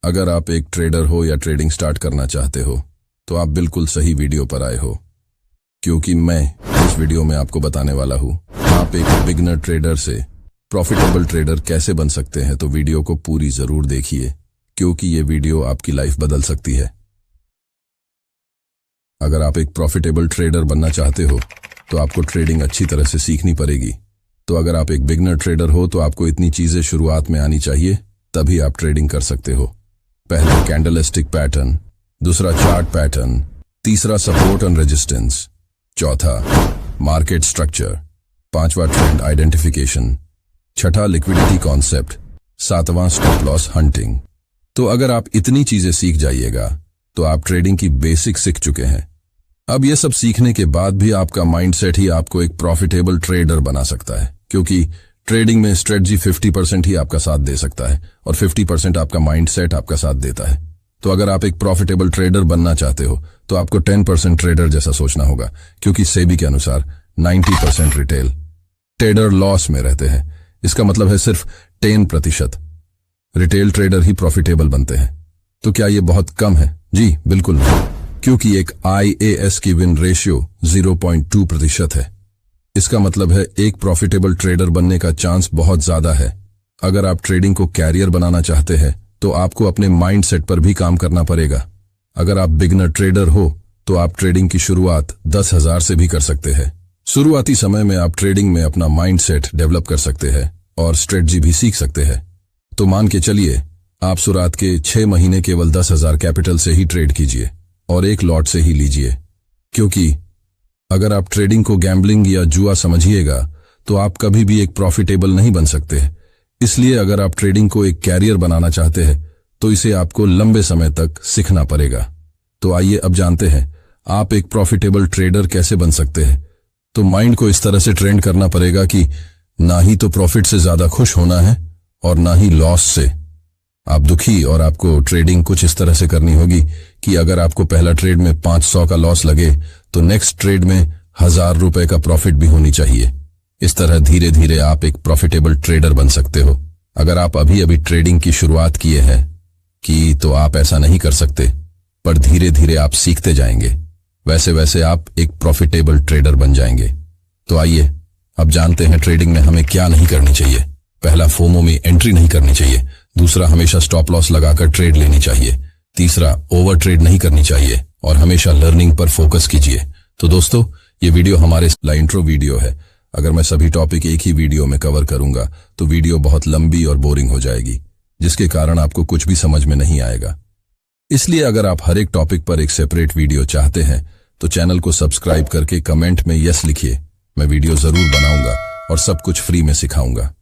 अगर आप एक ट्रेडर हो या ट्रेडिंग स्टार्ट करना चाहते हो तो आप बिल्कुल सही वीडियो पर आए हो, क्योंकि मैं इस वीडियो में आपको बताने वाला हूं आप एक बिगिनर ट्रेडर से प्रॉफिटेबल ट्रेडर कैसे बन सकते हैं। तो वीडियो को पूरी जरूर देखिए, क्योंकि ये वीडियो आपकी लाइफ बदल सकती है। अगर आप एक प्रॉफिटेबल ट्रेडर बनना चाहते हो तो आपको ट्रेडिंग अच्छी तरह से सीखनी पड़ेगी। तो अगर आप एक बिगिनर ट्रेडर हो तो आपको इतनी चीजें शुरुआत में आनी चाहिए, तभी आप ट्रेडिंग कर सकते हो। पहला कैंडलस्टिक पैटर्न, दूसरा चार्ट पैटर्न, तीसरा सपोर्ट एंड रेजिस्टेंस, चौथा मार्केट स्ट्रक्चर, पांचवा ट्रेंड आइडेंटिफिकेशन, छठा लिक्विडिटी कॉन्सेप्ट, सातवां स्टॉप लॉस हंटिंग। तो अगर आप इतनी चीजें सीख जाइएगा तो आप ट्रेडिंग की बेसिक सीख चुके हैं। अब ये सब सीखने के बाद भी आपका माइंडसेट ही आपको एक प्रॉफिटेबल ट्रेडर बना सकता है, क्योंकि ट्रेडिंग में स्ट्रेटजी 50% ही आपका साथ दे सकता है और 50% आपका माइंडसेट आपका साथ देता है। तो अगर आप एक प्रॉफिटेबल ट्रेडर बनना चाहते हो तो आपको 10% ट्रेडर जैसा सोचना होगा, क्योंकि सेबी के अनुसार 90% रिटेल ट्रेडर लॉस में रहते हैं। इसका मतलब है सिर्फ 10% रिटेल ट्रेडर ही प्रॉफिटेबल बनते हैं। तो क्या ये बहुत कम है? जी बिल्कुल नहीं, क्योंकि एक IAS की विन रेशियो 0.2% है। इसका मतलब है एक प्रॉफिटेबल ट्रेडर बनने का चांस बहुत ज्यादा है। अगर आप ट्रेडिंग को कैरियर बनाना चाहते हैं तो आपको अपने माइंडसेट पर भी काम करना पड़ेगा। अगर आप बिगिनर ट्रेडर हो तो आप ट्रेडिंग की शुरुआत 10,000 से भी कर सकते हैं। शुरुआती समय में आप ट्रेडिंग में अपना माइंडसेट डेवलप कर सकते हैं और स्ट्रेटजी भी सीख सकते हैं। तो मान के चलिए आप शुरुआत के 6 महीने केवल 10,000 कैपिटल से ही ट्रेड कीजिए और एक लॉट से ही लीजिए, क्योंकि अगर आप ट्रेडिंग को गैम्बलिंग या जुआ समझिएगा तो आप कभी भी एक प्रॉफिटेबल नहीं बन सकते। इसलिए अगर आप ट्रेडिंग को एक कैरियर बनाना चाहते हैं तो इसे आपको लंबे समय तक सीखना पड़ेगा। तो आइए अब जानते हैं आप एक प्रॉफिटेबल ट्रेडर कैसे बन सकते हैं। तो माइंड को इस तरह से ट्रेन करना पड़ेगा कि ना ही तो प्रॉफिट से ज्यादा खुश होना है और ना ही लॉस से आप दुखी। और आपको ट्रेडिंग कुछ इस तरह से करनी होगी कि अगर आपको पहला ट्रेड में 500 का लॉस लगे तो नेक्स्ट ट्रेड में 1,000 रुपए का प्रॉफिट भी होनी चाहिए। इस तरह धीरे धीरे आप एक प्रॉफिटेबल ट्रेडर बन सकते हो। अगर आप अभी अभी ट्रेडिंग की शुरुआत किए हैं तो आप ऐसा नहीं कर सकते, पर धीरे धीरे आप सीखते जाएंगे, वैसे वैसे आप एक प्रॉफिटेबल ट्रेडर बन जाएंगे। तो आइए अब जानते हैं ट्रेडिंग में हमें क्या नहीं करनी चाहिए। पहला, फोमो में एंट्री नहीं करनी चाहिए। दूसरा, हमेशा स्टॉप लॉस लगाकर ट्रेड लेनी चाहिए। तीसरा, ओवर ट्रेड नहीं करनी चाहिए और हमेशा लर्निंग पर फोकस कीजिए। तो दोस्तों, ये वीडियो हमारे इंट्रो वीडियो है। अगर मैं सभी टॉपिक एक ही वीडियो में कवर करूंगा तो वीडियो बहुत लंबी और बोरिंग हो जाएगी, जिसके कारण आपको कुछ भी समझ में नहीं आएगा। इसलिए अगर आप हर एक टॉपिक पर एक सेपरेट वीडियो चाहते हैं तो चैनल को सब्सक्राइब करके कमेंट में यस लिखिए। मैं वीडियो जरूर बनाऊंगा और सब कुछ फ्री में सिखाऊंगा।